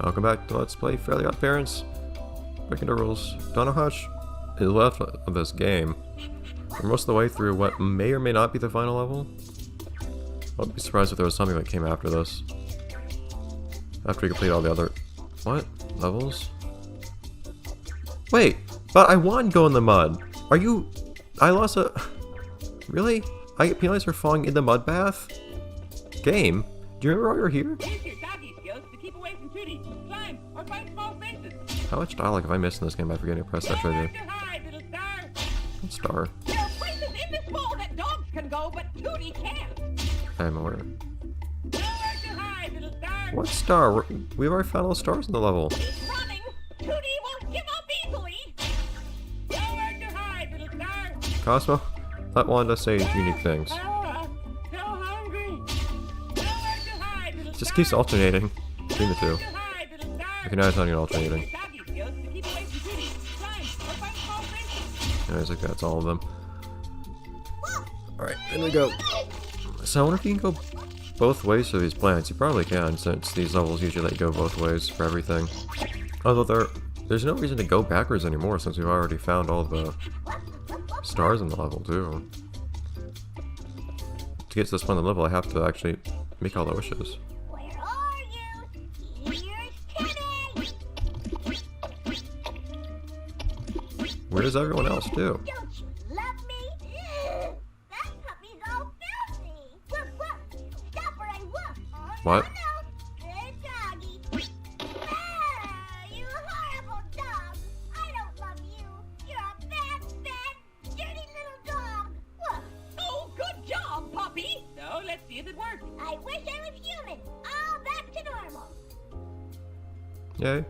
Welcome back to Let's Play Fairly OddParents. Breakin Da Rules. Don't know how much is left of this game. We're most of the way through what may or may not be the final level. I would be surprised if there was something that came after this. After we complete all the other... What? Levels? Wait! But I won Go in the Mud! Are you... I lost a... Really? I get penalized for falling in the mud bath? Game? Do you remember why you were here? How much dialogue have I missed in this game by forgetting to press that trigger? What star? There are places in this world that dogs can go, but Tootie can't. I'm aware. Nowhere to hide, little star. What star? We've already found all the stars in the level. He's running. Tootie won't give up easily. Nowhere to hide, little star. Cosmo, let Wanda say unique things. So hungry. Nowhere to hide, little Just star. keeps alternating between the two. Nowhere to hide, little star. Okay, now it's not even alternating. Doggy skills to keep away from Tootie. Climb or find small places. Anyways, like that's all of them. Alright, in we go. So I wonder if you can go both ways for these planets. You probably can, since these levels usually let you go both ways for everything. Although there's no reason to go backwards anymore, since we've already found all the stars in the level, too. To get to this point in the level, I have to actually make all the wishes. Where are you? Here's Timmy! Where does everyone else do? Don't you love me? That puppy's all filthy! Woof woof! Stop or I woof! What? No, good doggy. Ah, you horrible dog! I don't love you! You're a bad, dirty little dog! Woof! Oh, good job, puppy. So let's see if it works. I wish I was human! All back to normal! Yay. A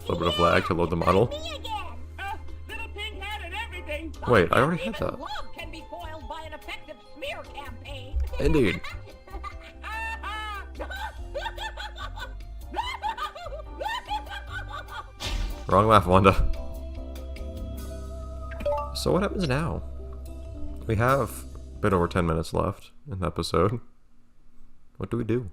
little bit of lag to load the model. Me again! Little pink hat and everything. Wait, I already had Even that. love can be foiled by an effective smear campaign. Indeed. Wrong laugh, Wanda. So what happens now? We have a bit over 10 minutes left in the episode. What do we do?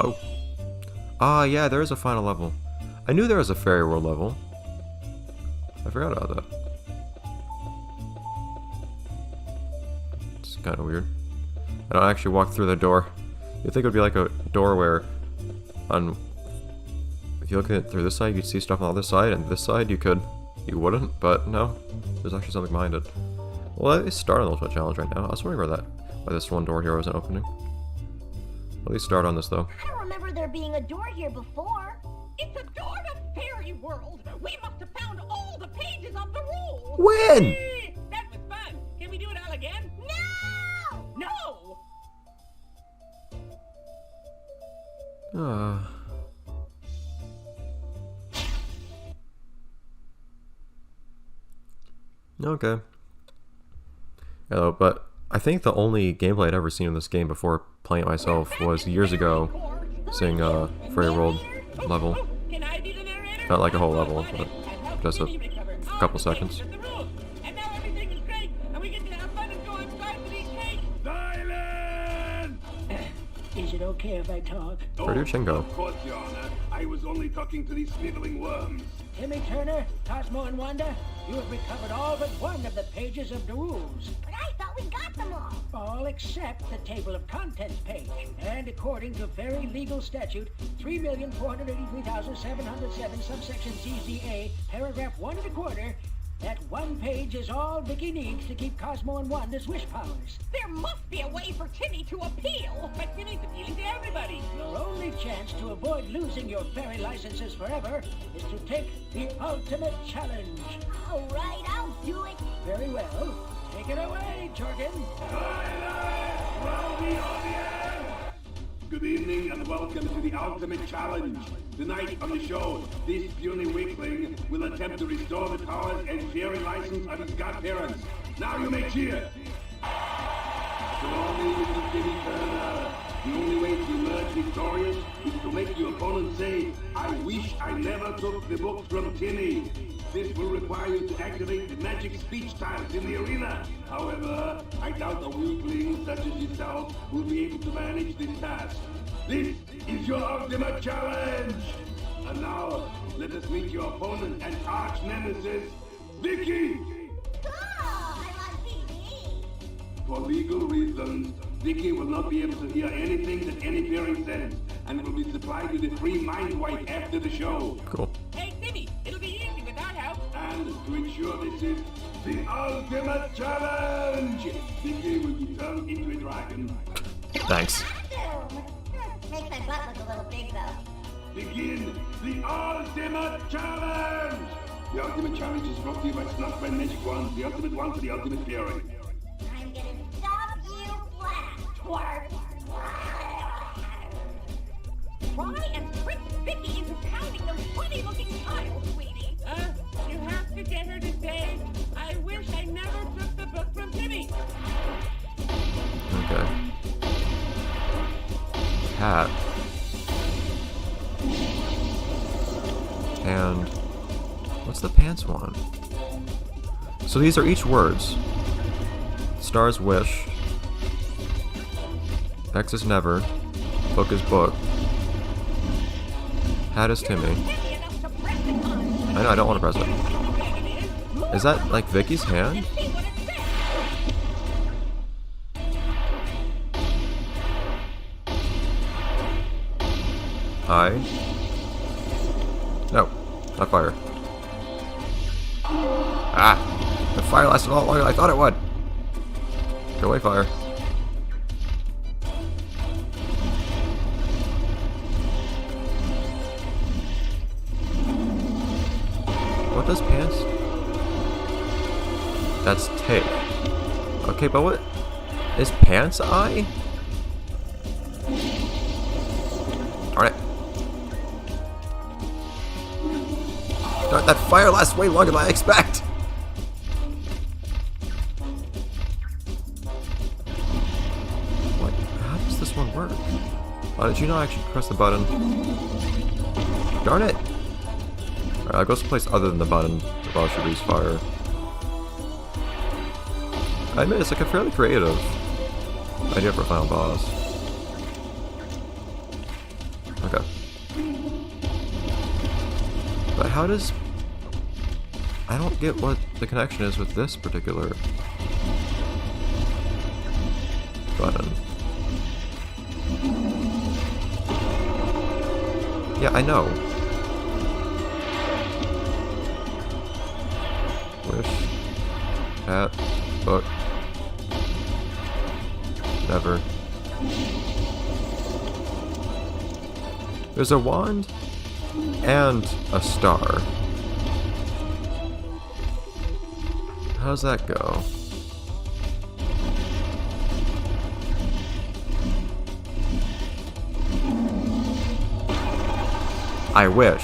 Oh. Ah, yeah, there is a final level. I knew there was a fairy world level. I forgot about that. It's kind of weird. I don't actually walk through the door. You'd think it would be like a door where, if you look at it through this side, you'd see stuff on the other side, and this side you wouldn't, but no. There's actually something behind it. Well, at least start on the Ultimate Challenge right now. I was wondering why this one door here wasn't opening. At least start on this, though. I don't remember there being a door here before. It's a door to fairy world. We must have found all the pages of the rules. When? Hey, that was fun. Can we do it all again? No! No. Okay. Hello, but I think the only gameplay I'd ever seen in this game before playing it myself was years ago, seeing Fairy World level. Can I be the narrator? Not like a whole level, but just a couple seconds. And now everything is great, and we get to have fun and go outside with these cakes. Silence! Is it okay if I talk? Where do Chingo? Of course, Your Honor. I was only talking to these sniveling worms. Timmy Turner, Cosmo and Wanda, you have recovered all but one of the pages of the rules. But I thought we got them all. All except the table of contents page. And according to Fairy Legal Statute 3,483,707, subsection ZZA, paragraph 1 1/4, that one page is all Vicky needs to keep Cosmo and Wanda's wish powers. There must be a way for Timmy to appeal. But Timmy's appealing to everybody. Your only chance to avoid losing your fairy licenses forever is to take the ultimate challenge. All right, I'll do it. Very well. Take it away, Jorgen. Good evening and welcome to the Ultimate Challenge. Tonight on the show, this puny weakling will attempt to restore the powers and fairy license of his godparents. Now you may cheer. Slowly, Mr. Timmy Turner. The only way to emerge victorious is to make your opponent say, "I wish I never took the books from Timmy." This will require you to activate the magic speech tiles in the arena. However, I doubt a weakling such as yourself will be able to manage this task. This is your ultimate challenge! And now, let us meet your opponent and arch nemesis, Vicky! Cool! I want TV. For legal reasons, Vicky will not be able to hear anything that any parent says, and will be supplied with a free mind wipe after the show. Cool. Hey, Timmy, it'll be easy without help. And to ensure this is the ultimate challenge, Vicky will be turned into a dragon. Thanks. Awesome. Makes my butt look a little big, though. Begin the ultimate challenge! The ultimate challenge is brought to you by Snuff by Magic Wand, the ultimate one for the ultimate parent. I'm gonna stop you flat, twerp. Try and trick Vicky into pounding those funny-looking tiles, sweetie. You have to get her to say, I wish I never took the book from Timmy. Okay. Cat. And what's the pants one? So these are each words. Star's wish. X is never. Book is book. Hat is Timmy. Timmy enough to press it on. I know, I don't want to press it. How big it is. Is that like Vicky's hand? And see what it says. I. No, not fire. Ah! The fire lasted a lot longer than I thought it would! Go away, fire. What does pants? That's tape. Okay, but what is pants eye? Darn it. Darn, that fire lasts way longer than I expect. What? How does this one work? Why did you not actually press the button? Darn it! Alright, I'll go someplace other than the button while she breathes fire. I admit, it's like a fairly creative idea for a final boss. Okay. But how does... I don't get what the connection is with this particular button. Yeah, I know. Wish. Hat. Book. Never. There's a wand and a star. How's that go? I wish.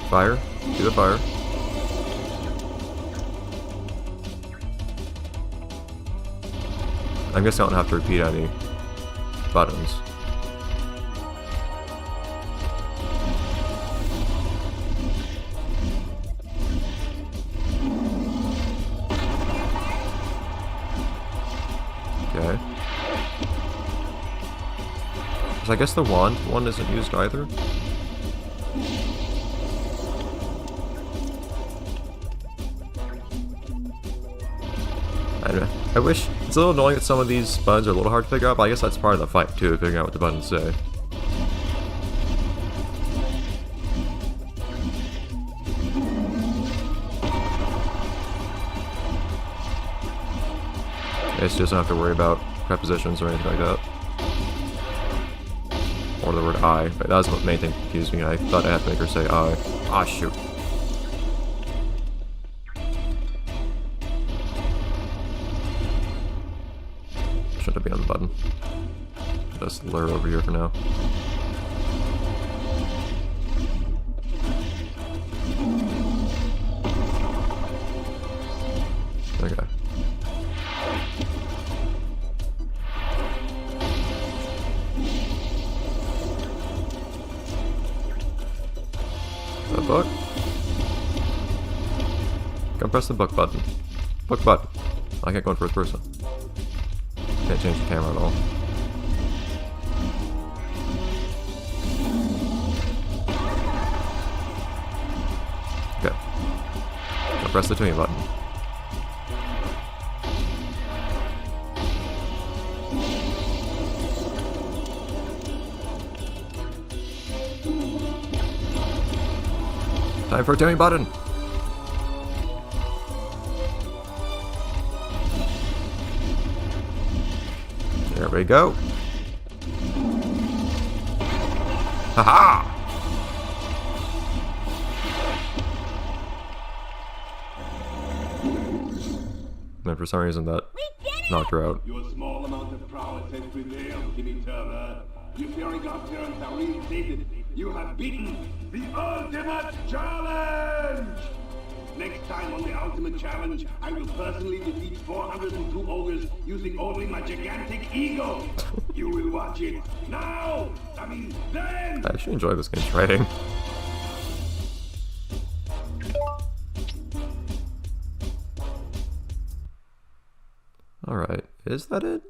Fire. Do the fire. I guess I don't have to repeat any buttons. Okay. So I guess the wand one isn't used either. I don't know. I wish it's a little annoying that some of these buttons are a little hard to figure out, but I guess that's part of the fight too, figuring out what the buttons say. I guess you just don't have to worry about prepositions or anything like that. Or the word I. But that was the main thing that confused me. I thought I had to make her say I. Ah, shoot. Should be on the button. Just lure over here for now. Okay. The book? Go press the book button. Book button. I can't go in first person. Can't change the camera at all. Okay. Go press the tuning button. Time for a tuning button! There we go. Haha! And for some reason that knocked her out. Your small amount of prowess has prevailed, Timmy Turner. You Fairy Godparents are reinstated. You have beaten the Ultimate Challenge! Next time on the Ultimate Challenge, I will personally defeat 402 ogres using only my gigantic ego. You will watch it now! I mean, then! I actually enjoy this game's writing. Alright, is that it?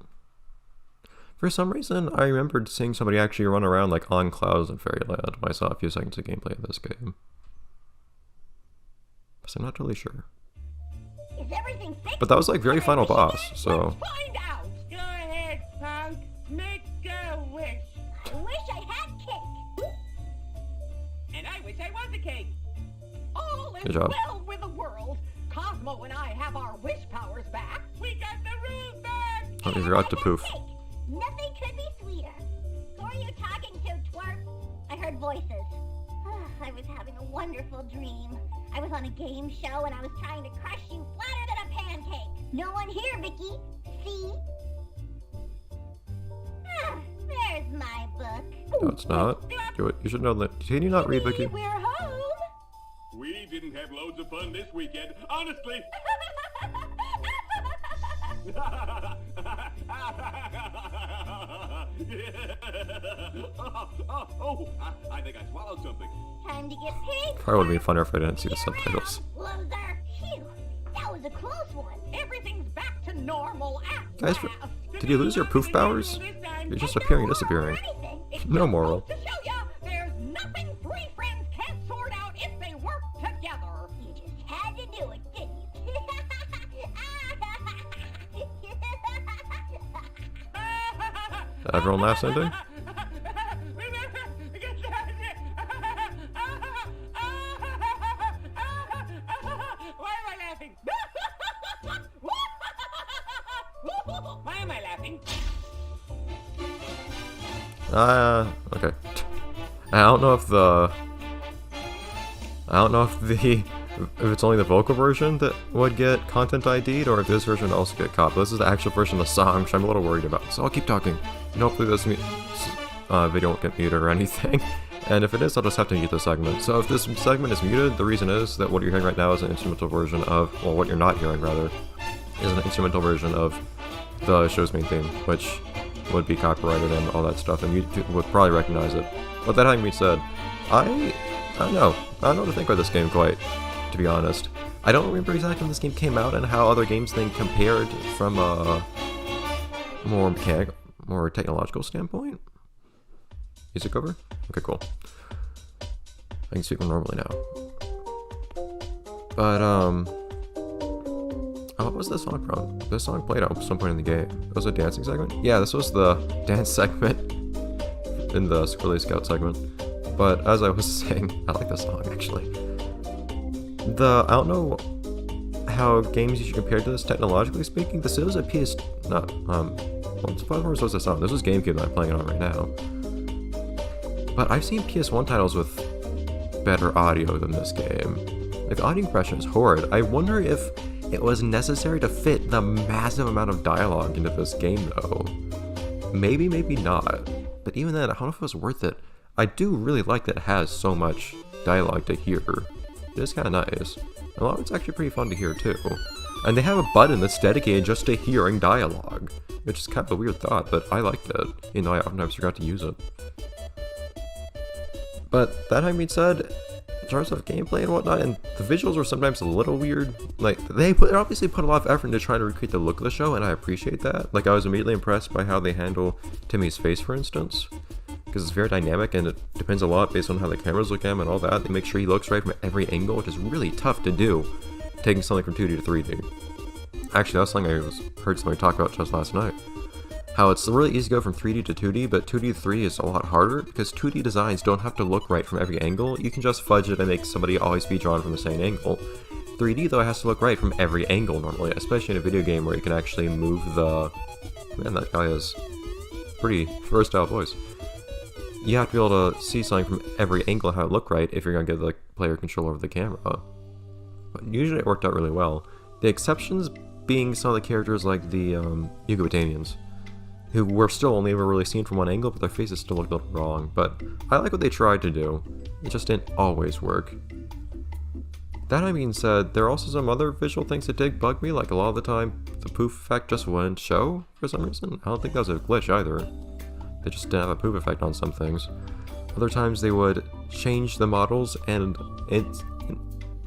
For some reason, I remembered seeing somebody actually run around like on clouds in Fairyland when I saw a few seconds of gameplay of this game. So I'm not totally sure. Is everything fixed? But that was like very final boss, so... Find out! Go ahead, punk. Make a wish. I wish I had cake. And I wish I was a cake. All Good is job. well with the world. Cosmo and I have our wish powers back. We got the rules back! Oh, you forgot to poof. Cake. Nothing could be sweeter. Who are you talking to, twerp? I heard voices. I was having a wonderful dream. I was on a game show and I was trying to crush you flatter than a pancake. No one here, Vicky. See? There's my book. No, it's not. You should know that. Can you not read, Vicky? We're home. We didn't have loads of fun this weekend, honestly. I think I swallowed something. Time to get paid. Probably would be funner if I didn't see the subtitles. Loser. Phew. That was a close one. Everything's back to normal at Guys, last. did you lose your poof powers? You're just appearing and disappearing. Anything. No moral. To show ya, there's nothing three friends can't sort out if they work together. You just had to do it, didn't you? Everyone laughs ending? Why am I laughing? Why am I laughing? Okay. I don't know if if it's only the vocal version that would get content ID'd, or if this version would also get caught. But this is the actual version of the song, which I'm a little worried about. So I'll keep talking, and hopefully this video won't get muted or anything. And if it is, I'll just have to mute the segment. So if this segment is muted, the reason is that what you're hearing right now is an instrumental version of, well, what you're not hearing rather, is an instrumental version of the show's main theme, which would be copyrighted and all that stuff, and YouTube would probably recognize it. But that having been said, I don't know. I don't know what to think of this game quite, to be honest. I don't remember exactly when this game came out and how other games then compared from a more mechanical, more technological standpoint. Music over? Okay, cool. I can speak more normally now. But, what was this song from? This song played at some point in the game. It was a dancing segment? Yeah, this was the dance segment in the Squirrely Scout segment. But as I was saying, I like this song actually. I don't know how games you should compare to this technologically speaking. This is a PS, not, what platforms was this on? This was GameCube that I'm playing it on right now. But I've seen PS1 titles with better audio than this game. Like, the audio compression is horrid. I wonder if it was necessary to fit the massive amount of dialogue into this game, though. Maybe, maybe not. But even then, I don't know if it was worth it. I do really like that it has so much dialogue to hear. It is kind of nice. A lot of it's actually pretty fun to hear, too. And they have a button that's dedicated just to hearing dialogue, which is kind of a weird thought, but I liked it, even though I oftentimes forgot to use it. But that having been said, in terms of gameplay and whatnot, and the visuals were sometimes a little weird. Like, they obviously put a lot of effort into trying to recreate the look of the show, and I appreciate that. Like, I was immediately impressed by how they handle Timmy's face, for instance, because it's very dynamic, and it depends a lot based on how the cameras look at him and all that. They make sure he looks right from every angle, which is really tough to do, taking something from 2D to 3D. Actually, that's something I heard somebody talk about just last night. How it's really easy to go from 3D to 2D, but 2D to 3D is a lot harder, because 2D designs don't have to look right from every angle. You can just fudge it and make somebody always be drawn from the same angle. 3D, though, it has to look right from every angle normally, especially in a video game where you can actually move the... Man, that guy has pretty versatile voice. You have to be able to see something from every angle and how it look right if you're going to give the player control over the camera. But usually it worked out really well. The exceptions being some of the characters like the Yugoslavians, who were still only ever really seen from one angle, but their faces still looked a little wrong. But I like what they tried to do. It just didn't always work. That being said, there are also some other visual things that did bug me, like a lot of the time the poof effect just wouldn't show for some reason. I don't think that was a glitch either. They just didn't have a poof effect on some things. Other times they would change the models and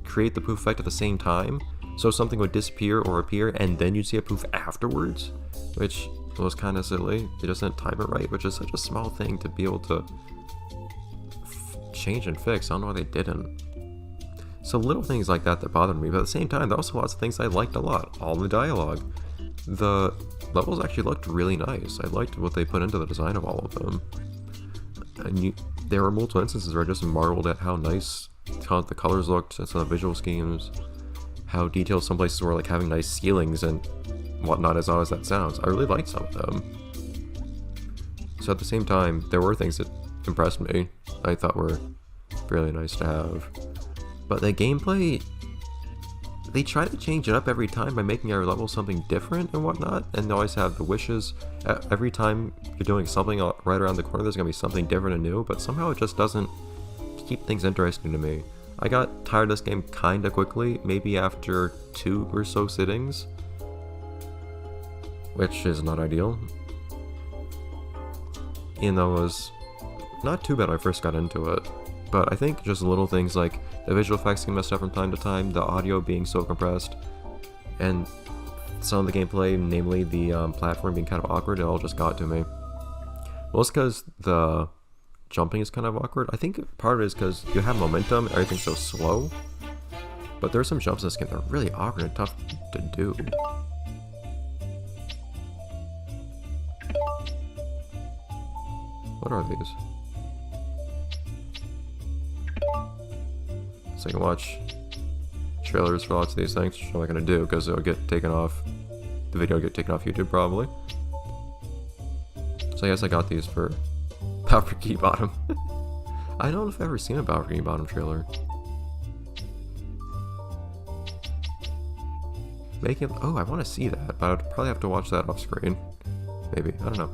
create the poof effect at the same time, so something would disappear or appear and then you'd see a poof afterwards, which was kind of silly. They just didn't time it right, which is such a small thing to be able to change and fix. I don't know why they didn't. So little things like that bothered me, but at the same time, there are also lots of things I liked a lot. All the dialogue. The levels actually looked really nice. I liked what they put into the design of all of them. And there were multiple instances where I just marveled at how nice the colors looked, and some of the visual schemes, how detailed some places were, like having nice ceilings and whatnot, as odd as that sounds. I really liked some of them. So at the same time, there were things that impressed me, I thought were really nice to have. But the gameplay, they try to change it up every time by making our level something different and whatnot, and they always have the wishes. Every time you're doing something right around the corner, there's going to be something different and new, but somehow it just doesn't keep things interesting to me. I got tired of this game kinda quickly, maybe after 2 or so sittings, which is not ideal. And that was not too bad when I first got into it, but I think just little things like the visual effects getting messed up from time to time, the audio being so compressed, and some of the gameplay, namely the platform being kind of awkward, it all just got to me. Most because the jumping is kind of awkward. I think part of it is because you have momentum, everything's so slow, but there's some jumps in this game that are really awkward and tough to do. What are these? So you can watch trailers for lots of these things, which I'm not going to do because it'll get taken off. The video will get taken off YouTube probably. So I guess I got these for Bikini Bottom. I don't know if I've ever seen a Bikini Bottom trailer. Making, oh, I want to see that, but I'd probably have to watch that off screen. Maybe, I don't know.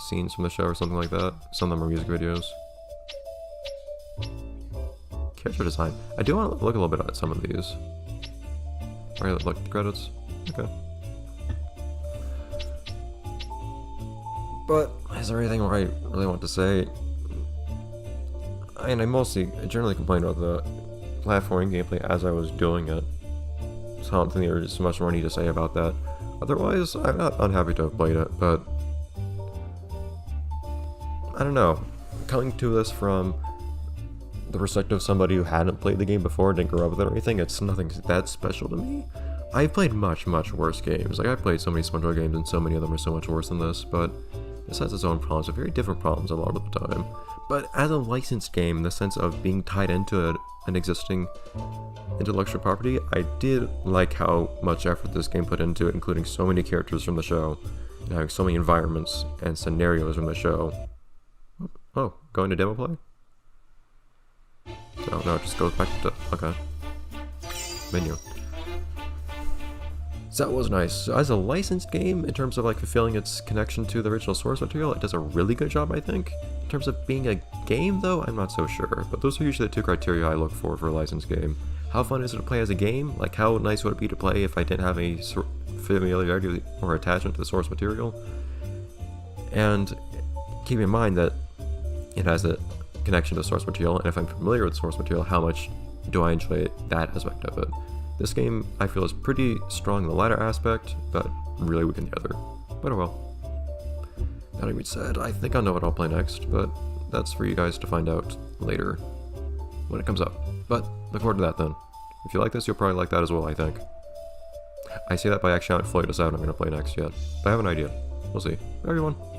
Scenes from the show or something like that. Some of them are music videos. Character design. I do want to look a little bit at some of these. Alright, look at the credits. Okay. But is there anything I really want to say? I generally complained about the platforming gameplay as I was doing it. So I don't think there's so much more I need to say about that. Otherwise, I'm not unhappy to have played it, but I don't know. Coming to this from the perspective of somebody who hadn't played the game before, didn't grow up with it or anything, it's nothing that special to me. I've played much, much worse games. Like, I've played so many SpongeBob games and so many of them are so much worse than this, but this has its own problems, very different problems a lot of the time. But as a licensed game, in the sense of being tied into an existing intellectual property, I did like how much effort this game put into it, including so many characters from the show, and having so many environments and scenarios from the show. Oh, going to demo play? Oh no, it just goes back to, okay. Menu. So that was nice. So as a licensed game, in terms of like fulfilling its connection to the original source material, it does a really good job, I think. In terms of being a game though, I'm not so sure. But those are usually the 2 criteria I look for a licensed game. How fun is it to play as a game? Like, how nice would it be to play if I didn't have any familiarity or attachment to the source material? And keep in mind that it has a connection to source material, and if I'm familiar with source material, how much do I enjoy that aspect of it. This game, I feel, is pretty strong in the latter aspect, but really weak in the other. But oh well. That being said, I think I know what I'll play next, but that's for you guys to find out later when it comes out. But look forward to that then. If you like this, you'll probably like that as well, I think. I say that by actually haven't floated us out I'm going to play next yet, but I have an idea. We'll see. Bye everyone.